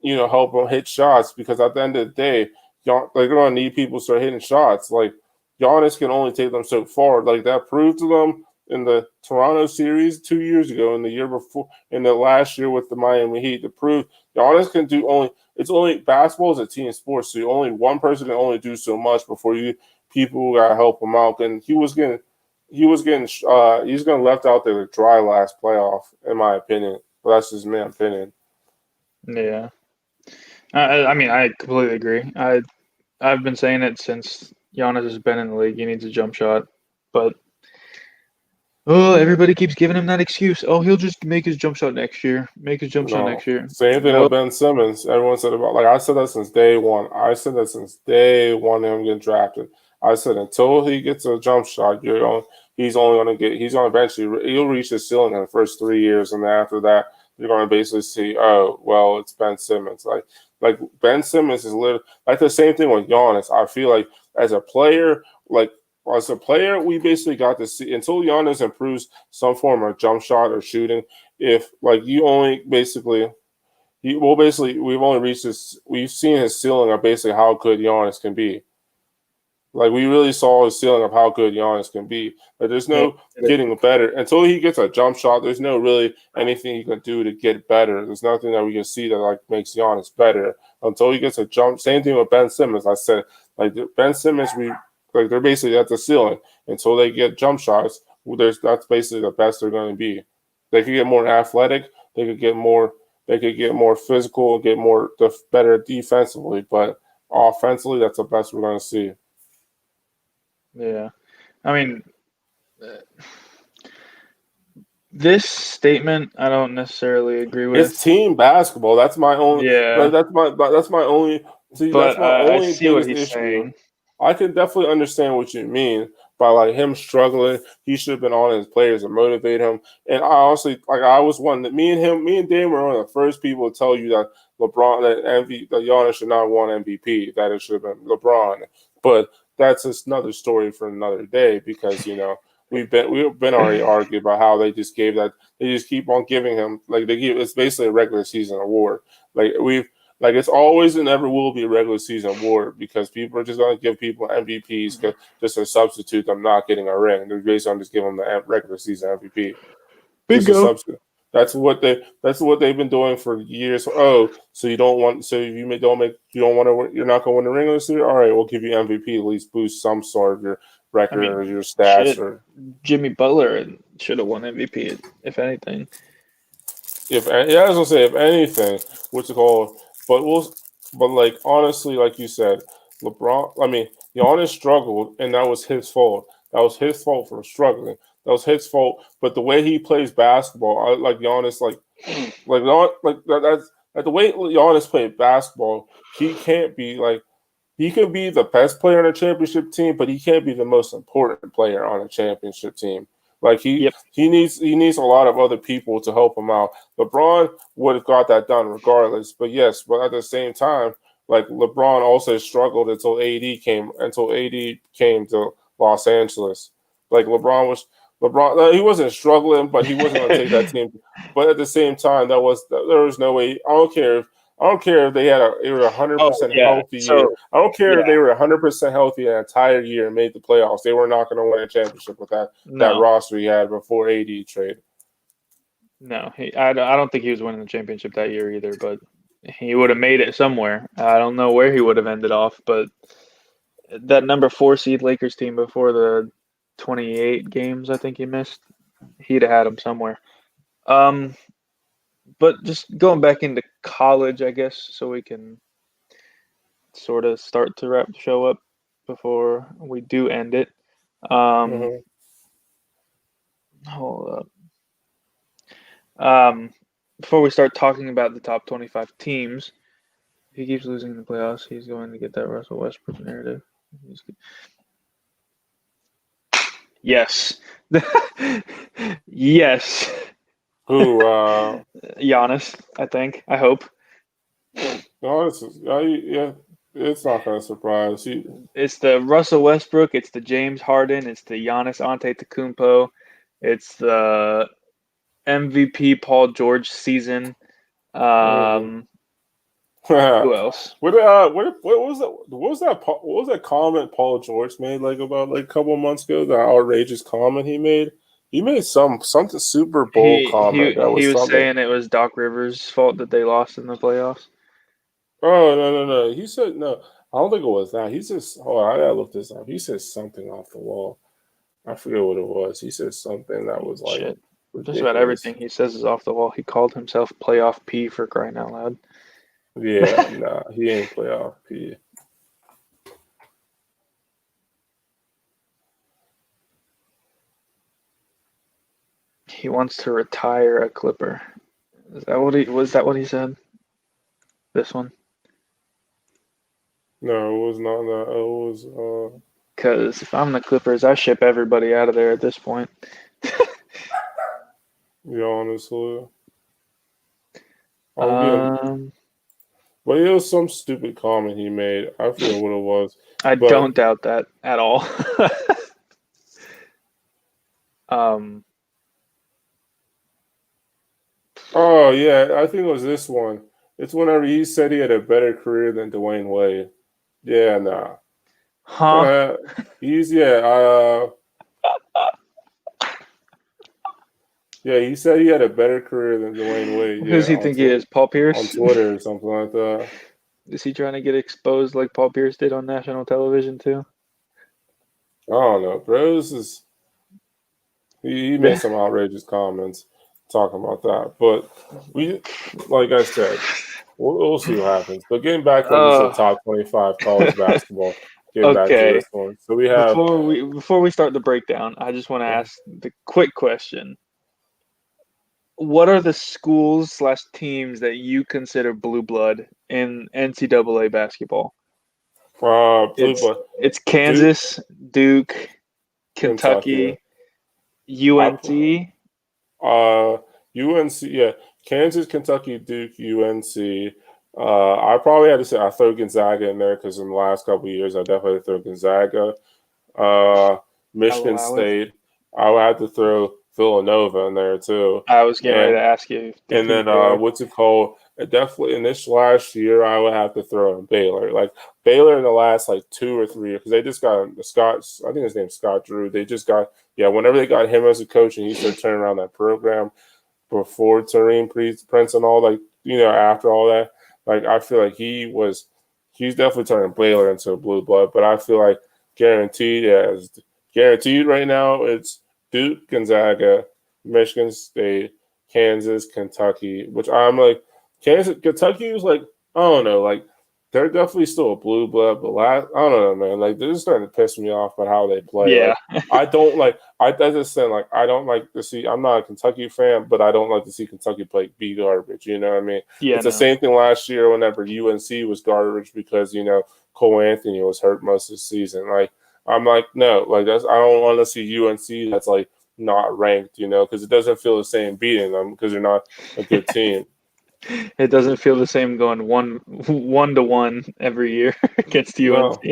help him hit shots. Because at the end of the day, they're going to need people to start hitting shots. Like Giannis can only take them so far. Like that proved to them in the Toronto series 2 years ago, and the year before, in the last year with the Miami Heat, to prove Giannis can do only. It's only basketball is a team sport, so only one person can only do so much before people got to help him out. And he's getting left out there to dry last playoff, in my opinion. But that's just my opinion. Yeah. I mean, I completely agree. I've been saying it since Giannis has been in the league. He needs a jump shot, but everybody keeps giving him that excuse. Oh, he'll just make his jump shot next year. Make his jump shot next year. Same thing with Ben Simmons. Everyone said I said that since day one. I said that since day one of him getting drafted. I said until he gets a jump shot, he's going to eventually he'll reach his ceiling in the first 3 years, and then after that, you're going to basically see, oh, well, it's Ben Simmons. Like Ben Simmons is literally like the same thing with Giannis. I feel like as a player, we basically got to see until Giannis improves some form of jump shot or shooting. If like you only basically, we've only reached this. We've seen his ceiling of basically how good Giannis can be. Like we really saw his ceiling of how good Giannis can be. Like there's no getting better until he gets a jump shot. There's no really anything he can do to get better. There's nothing that we can see that like makes Giannis better until he gets a jump. Same thing with Ben Simmons. I said like Ben Simmons, they're basically at the ceiling until they get jump shots. That's basically the best they're going to be. They could get more athletic. They could get more physical. Get better defensively, but offensively, that's the best we're going to see. Yeah. I mean, this statement I don't necessarily agree with. It's team basketball. That's my only. Yeah. That's my only. See, but that's my only I see what he's issue. saying. I can definitely understand what you mean by like him struggling. He should have been on his players to motivate him. And I honestly, I was one that me and Dame were one of the first people to tell you that that Giannis should not have won MVP. That it should have been LeBron. But that's just another story for another day because we've been already argued about how they just keep on giving him it's basically a regular season award. It's always and ever will be a regular season award because people are just going to give people MVPs just to substitute them not getting a ring. They're basically going to just give them the regular season MVP. Bingo. That's what they've been doing for years. Oh, so you don't want you're not going to win the ring this year? All right, we'll give you MVP, at least boost some sort of your record or your stats. Jimmy Butler should have won MVP if anything. I was gonna say if anything, what's it called? But honestly, like you said, Giannis struggled, and that was his fault. That was his fault for struggling. That was his fault. But the way he plays basketball, I like Giannis, that's the way Giannis played basketball. He can't be he could be the best player on a championship team, but he can't be the most important player on a championship team. He needs a lot of other people to help him out. LeBron would have got that done regardless. But at the same time, LeBron also struggled until AD came to Los Angeles. LeBron he wasn't struggling, but he wasn't going to take that team. But at the same time, there was no way. I don't care if they were 100% healthy year. I don't care if they were 100% healthy an entire year and made the playoffs. They were not going to win a championship with that roster he had before AD trade. No, I don't think he was winning the championship that year either, but he would have made it somewhere. I don't know where he would have ended off, but that number 4 seed Lakers team before the 28 games I think he missed, he'd have had him somewhere. But just going back into college, I guess, so we can sort of start to wrap the show up before we do end it. Um, Mhm. hold up. Before we start talking about the top 25 teams, if he keeps losing in the playoffs, he's going to get that Russell Westbrook narrative. Yes. Yes. Who? Giannis, I think. I hope. No, yeah, it's not gonna surprise. It's the Russell Westbrook, it's the James Harden, it's the Giannis Antetokounmpo, it's the MVP Paul George season. Mhm. Who else? What was that? What was that comment Paul George made like about like a couple of months ago? That outrageous comment he made. He made something Super Bowl He comment he that he was was something. saying it was Doc Rivers' fault that they lost in the playoffs. Oh no! He said no. I don't think it was that. He says, "Oh, I gotta look this up." He said something off the wall. I forget what it was. He said something that was like Shit. Just about ridiculous. everything he says is off the wall. He called himself playoff P for crying out loud. Yeah, nah, he ain't playoff P. He wants to retire a Clipper. Is that what he was that what he said? This one? No, it was not that. It was Because if I'm the Clippers, I ship everybody out of there at this point. yeah, honestly. I'm getting, Um, but it was some stupid comment he made. I forget what it was, I but don't doubt that at all. um, oh yeah, I think it was this one. It's whenever he said he had a better career than Dwayne Wade. Yeah, nah. huh? Uh, he's yeah, yeah. He said he had a better career than Dwayne Wade. Who's Yeah, he think he is? Paul On Pierce? Twitter or something like that. Is he trying to get exposed like Paul Pierce did on national television too? I don't know, bro. This is he made some outrageous comments talking about that, but we, like I said, we'll see what happens. But getting back into the Uh, top 25 college basketball, getting back to okay. this one. So we have, Before we start the breakdown, I just want to ask the quick question. What are the schools slash teams that you consider blue blood in NCAA basketball? Blue It's Blood, it's Duke, Kansas, Duke, Kentucky. Kentucky, I UNC. UNC, yeah, Kansas, Kentucky, Duke, UNC. I probably had to say I throw Gonzaga in there because in the last couple of years I definitely throw Gonzaga. Uh, I'll Michigan allow it. State. I would have to throw Villanova in there too, I was getting ready and to ask you and who then they are. what's it called? Definitely in this last year, I would have to throw in Baylor. Like Baylor in the last like 2 or 3 years, because they just got Scott. I think his name's Scott Drew. They just got Whenever they got him as a coach and he started turning around that program before Tareem Prince and all, like after all that, like I feel like he's definitely turning Baylor into a blue blood. But I feel like guaranteed right now it's Duke, Gonzaga, Michigan State, Kansas, Kentucky, which I'm like Kentucky was like, I don't know, like they're definitely still a blue blood, but I don't know, man. Like they're just starting to piss me off about how they play. Yeah, Like I don't like. I just saying like I don't like to see. I'm not a Kentucky fan, but I don't like to see Kentucky play be garbage. You know what I mean? yeah, It's the no, same thing last year whenever UNC was garbage because Cole Anthony was hurt most of the season. Like I'm like no, like that's I don't want to see UNC that's like not ranked. Because it doesn't feel the same beating them because they're not a good team. it doesn't feel the same going one to one every year against No, UNC.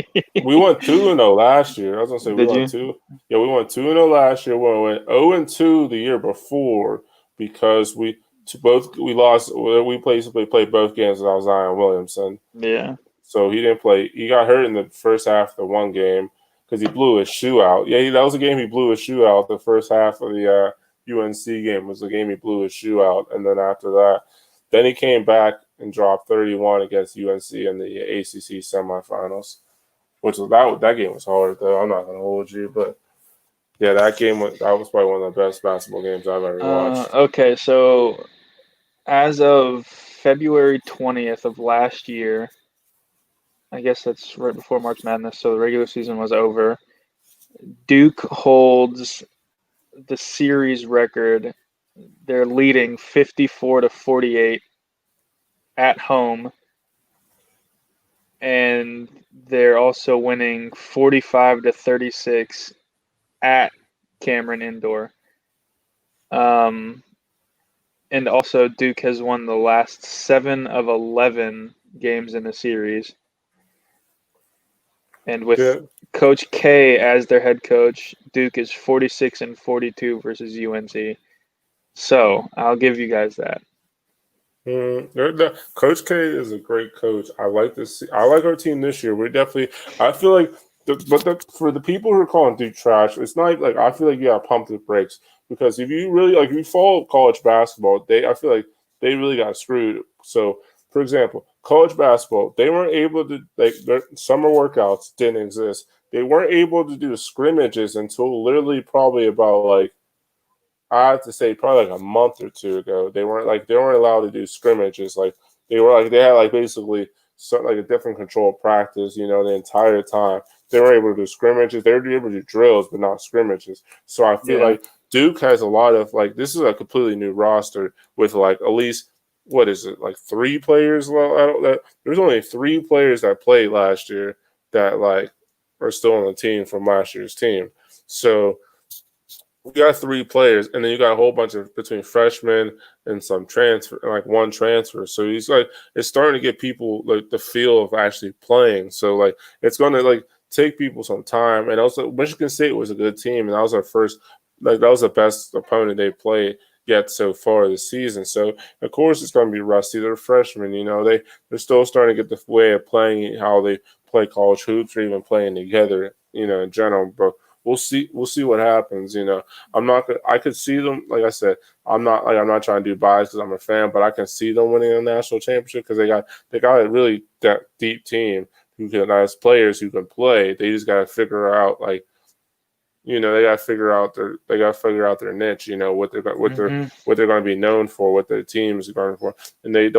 we went 2-0 last year. I was gonna say we Did went you? two. Yeah, we went 2-0 last year. We went 0-2 the year before because we lost. We basically played both games without Zion Williamson, Yeah. so he didn't play. He got hurt in the first half of the one game because he blew his shoe out. Yeah, that was a game he blew his shoe out. The first half of the UNC game was the game he blew his shoe out, and then after that, then he came back and dropped 31 against UNC in the ACC semifinals, which was that game was hard though. I'm not gonna hold you, but yeah, that was probably one of the best basketball games I've ever watched. Okay, so as of February 20th of last year, I guess that's right before March Madness, so the regular season was over. Duke holds the series record. They're leading 54-48 at home, and they're also winning 45-36 at Cameron Indoor. And also Duke has won the last 7 of 11 games in the series. And with Yeah. Coach K as their head coach, Duke is 46-42 versus UNC. So I'll give you guys that. Coach K is a great coach. I like this. I like our team this year. We're definitely. I feel like, for the people who are calling Duke trash, it's not like I feel like you got to pump the brakes, because if you really if you follow college basketball, I feel like they really got screwed. So, for example, college basketball, they weren't able to their summer workouts didn't exist. They weren't able to do scrimmages until literally probably about I have to say probably like a month or two ago. They weren't allowed to do scrimmages. They had basically a different control practice, the entire time. They weren't able to do scrimmages. They were able to do drills, but not scrimmages. So I feel Yeah. like Duke has a lot of this is a completely new roster with at least what is it, 3 players? There's only 3 players that played last year that are still on the team from last year's team. So you got 3 players, and then you got a whole bunch of between freshmen and some transfer, one transfer. So it's starting to get people the feel of actually playing. So it's going to take people some time. And also, Michigan State was a good team, and that was our first. That was the best opponent they played yet so far this season. So of course it's going to be rusty. They're freshmen, they're still starting to get the way of playing, how they play college hoops, or even playing together, in general. But we'll see what happens. I'm not gonna, I could see them, like I said, I'm not trying to do bias because I'm a fan, but I can see them winning a national championship because they got a really deep team who can, as players who can play. They just got to figure out they got to figure out their niche. What they're what they're going to be known for, what their team is going for, and they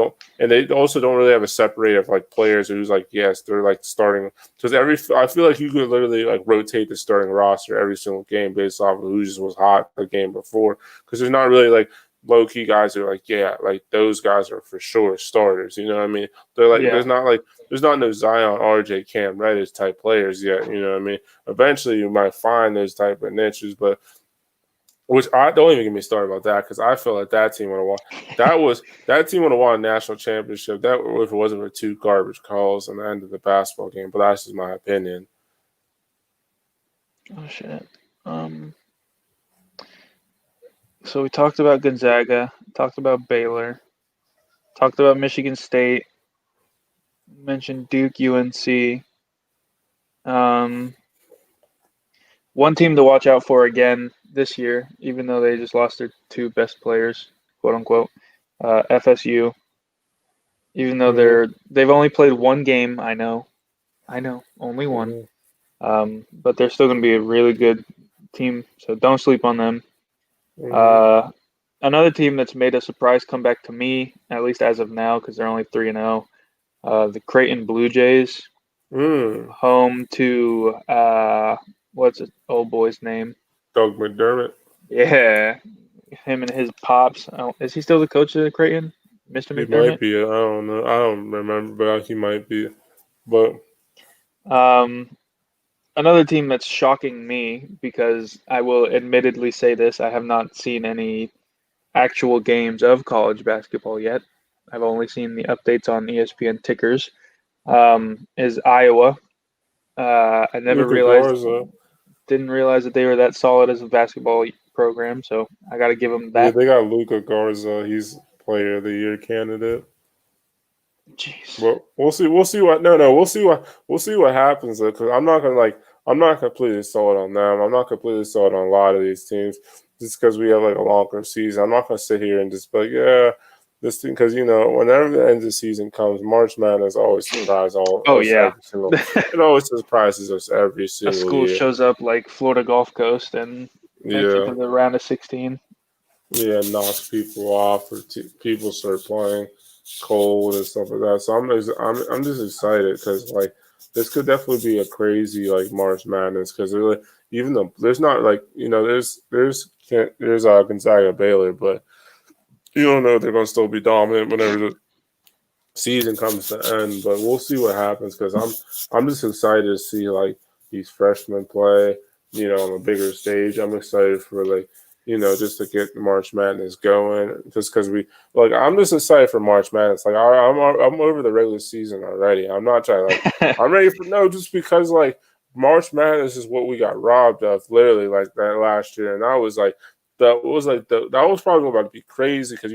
also don't really have a separate of players who's yes, they're starting, because I feel like you could literally rotate the starting roster every single game based off of who just was hot the game before, because there's not really low key guys who are those guys are for sure starters. You know what I mean? They're Yeah. there's not no Zion, RJ, Cam Reddish type players yet. You know what I mean? Eventually, you might find those type of niches, but which I don't even get me started about that, because I feel like that team would have won. That team would have won a national championship. That if it wasn't for 2 garbage calls on the end of the basketball game. But that's just my opinion. Oh shit. So we talked about Gonzaga, talked about Baylor, talked about Michigan State, mentioned Duke, UNC. One team to watch out for again this year, even though they just lost their 2 best players, quote unquote, FSU. Even though they've only played 1 game, I know, only one. But they're still going to be a really good team, so don't sleep on them. Another team that's made a surprise comeback to me, at least as of now, because they're only 3-0. The Creighton Blue Jays, home to what's his old boy's name? Doug McDermott. Yeah, him and his pops. Is he still the coach of the Creighton, Mr. He McDermott? might be. I don't know. I don't remember, but he might be. But another team that's shocking me, because I will admittedly say this, I have not seen any actual games of college basketball yet. I've only seen the updates on ESPN tickers. Is Iowa. I never didn't realize that they were that solid as a basketball program, so I got to give them that. Yeah, they got Luka Garza. He's Player of the Year candidate. Jeez. Well, we'll see. We'll see what. No. We'll see what happens. Because I'm not gonna I'm not completely sold on them. I'm not completely sold on a lot of these teams just because we have a longer season. I'm not gonna sit here and just be yeah, this thing, because whenever the end of the season comes, March Madness always surprises it always surprises us every A single school year. shows up like Florida Gulf Coast and makes it to the round of 16. Yeah, knocks people off, or people start playing. cold and stuff like that. So I'm just excited because like this could definitely be a crazy like March Madness because like, even though there's not like there's Gonzaga Baylor, but you don't know if they're going to still be dominant whenever the season comes to end. But we'll see what happens because I'm just excited to see like these freshmen play, on a bigger stage. I'm excited for like just to get March Madness going. Just because I'm just excited for March Madness. Like I'm over the regular season already. I'm not trying I'm ready for just because like March Madness is what we got robbed of literally like that last year, and I was like. That was probably about to be crazy because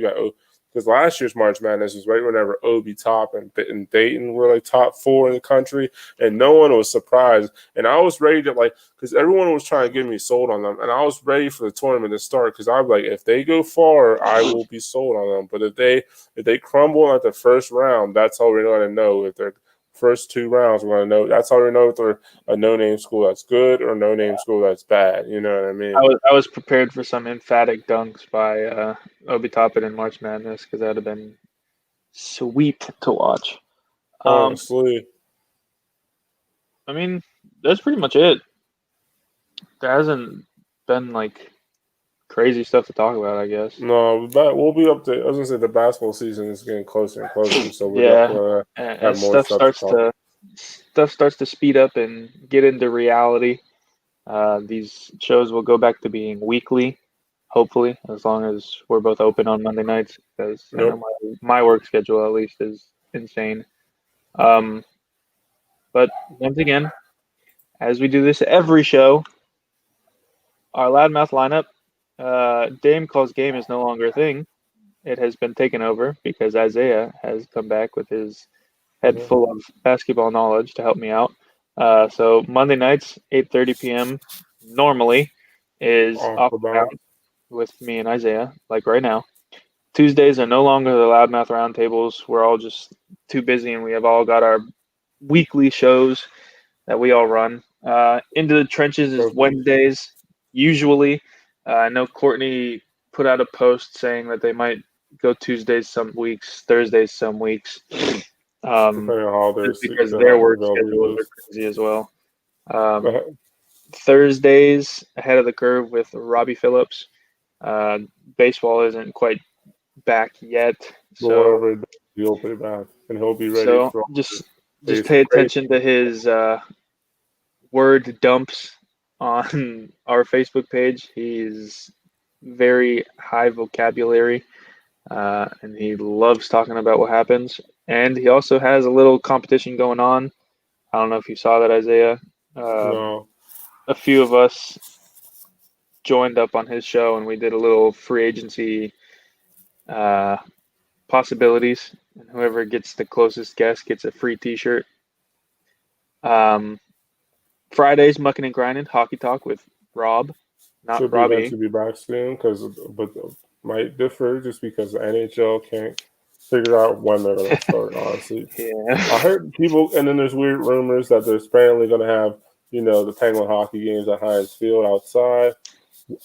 because last year's March Madness was right whenever Obi Top and Dayton were like top 4 in the country, and no one was surprised. And I was ready to because everyone was trying to get me sold on them, and I was ready for the tournament to start because I'm like, if they go far, I will be sold on them. But if they crumble at the first round, that's how we're going to know if they're first 2 rounds. We're going to know. That's how we know if they're a no-name school that's good or a no-name school that's bad. You know what I mean? I was prepared for some emphatic dunks by Obi Toppin in March Madness because that would have been sweet to watch. Honestly, I mean, that's pretty much it. There hasn't been like crazy stuff to talk about, I guess. no, but we'll be up to. I was gonna say the basketball season is getting closer and closer, so we're Yeah, definitely and have more stuff stuff starts to speed up and get into reality. These shows will go back to being weekly, hopefully, as long as we're both open on Monday nights, because I know Yep. my work schedule at least is insane. Um, but once again, as we do this every show, our loudmouth lineup, Dame calls game is no longer a thing. It has been taken over because Isaiah has come back with his head Mhm. full of basketball knowledge to help me out. So Monday nights, 8:30 p.m. normally is Off off the the bounce. count with me and Isaiah, like right now. Tuesdays are no longer the loudmouth roundtables. We're all just too busy, and we have all got our weekly shows that we all run. Into the trenches is Okay. Wednesdays, usually. I know Courtney put out a post saying that they might go Tuesdays some weeks, Thursdays some weeks, Depending on how just because their work schedules availability are is. crazy as well. Um, But Thursdays ahead of the curve with Robbie Phillips. Uh, Baseball isn't quite back yet, so whatever it does, he'll be back, and he'll be ready so for all the just basic pay great. attention to his word dumps on our Facebook page. He's very high vocabulary, and he loves talking about what happens. And he also has a little competition going on. I don't know if you saw that, Isaiah. Um, No, a few of us joined up on his show, and we did a little free agency uh, possibilities. And whoever gets the closest guess gets a free T-shirt. Um, Fridays, mucking and grinding, hockey talk with Rob, not should be Robbie. eventually be back soon but might differ just because the NHL can't figure out when they're going to start. Honestly, I Yeah. heard people, and then there's weird rumors that there's apparently going to have the Penguin hockey games at Heinz Field outside.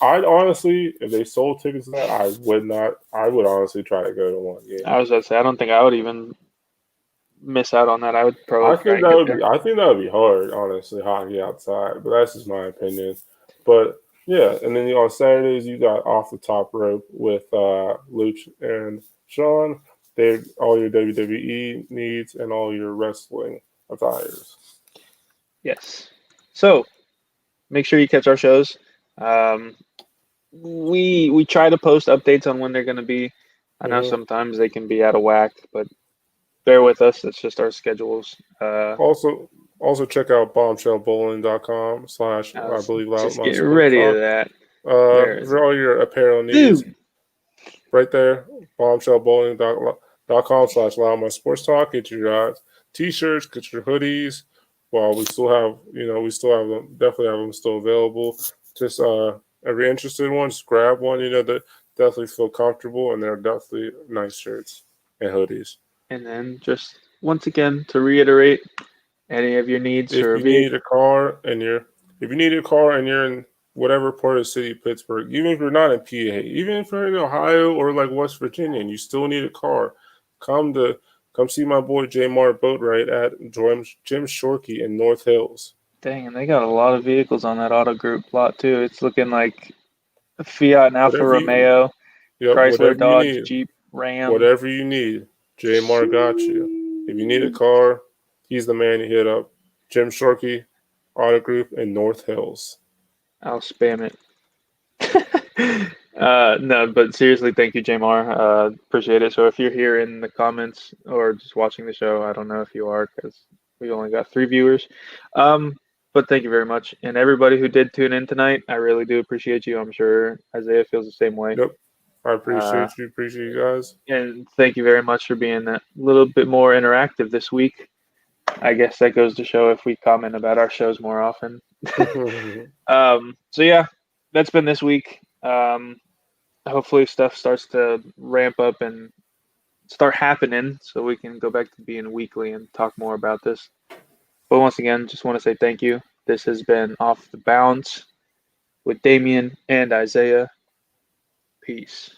I'd honestly, if they sold tickets to that, I would not. I would honestly try to go to one game. I was about to say, I don't think I would even miss out on that. I would probably I try think and that get would there. be. I think that would be hard, honestly, hockey outside. But that's just my opinion. But yeah, and then on Saturdays you got off the top rope with Luch and Sean. They all your WWE needs and all your wrestling attires. Yes. So make sure you catch our shows. Um, we try to post updates on when they're going to be. I know hmm sometimes they can be out of whack, but bear with us. It's just our schedules. Also, check out bombshellbowling.com slash I I was believe just Loudmouth getting Sports ready to Talk. that. Where is For it? all your apparel needs, Dude. right there, bombshellbowling.com slash loudmouth sports talk. Get your t-shirts, get your hoodies. While we still have, we still have them, definitely have them still available. Just every interested one, just grab one. That definitely feel comfortable, and they're definitely nice shirts and hoodies. And then just once again to reiterate, any of your needs If for a you vehicle. need a car and you're in whatever part of the city of Pittsburgh, even if you're not in PA, even if you're in Ohio or like West Virginia and you still need a car, come see my boy Jmar Boatwright at Jim Shorkey in North Hills. Dang, and they got a lot of vehicles on that auto group lot too. It's looking like a Fiat and Alfa Whatever you, Romeo, yep, Chrysler, whatever you Dodge, need, Jeep, Ram. whatever you need, Jmar got you. If you need a car, he's the man to hit up. Jim Shorkey, Auto Group in North Hills. I'll spam it. No, but seriously, thank you, Jamar. Appreciate it. So if you're here in the comments or just watching the show, I don't know if you are because we only got 3 viewers. But thank you very much. And everybody who did tune in tonight, I really do appreciate you. I'm sure Isaiah feels the same way. Yep. I Uh, appreciate you guys. and thank you very much for being a little bit more interactive this week. I guess that goes to show if we comment about our shows more often. So yeah, that's been this week. Hopefully stuff starts to ramp up and start happening so we can go back to being weekly and talk more about this. But once again, just want to say thank you. This has been Off the Bounds with Damien and Isaiah. Peace.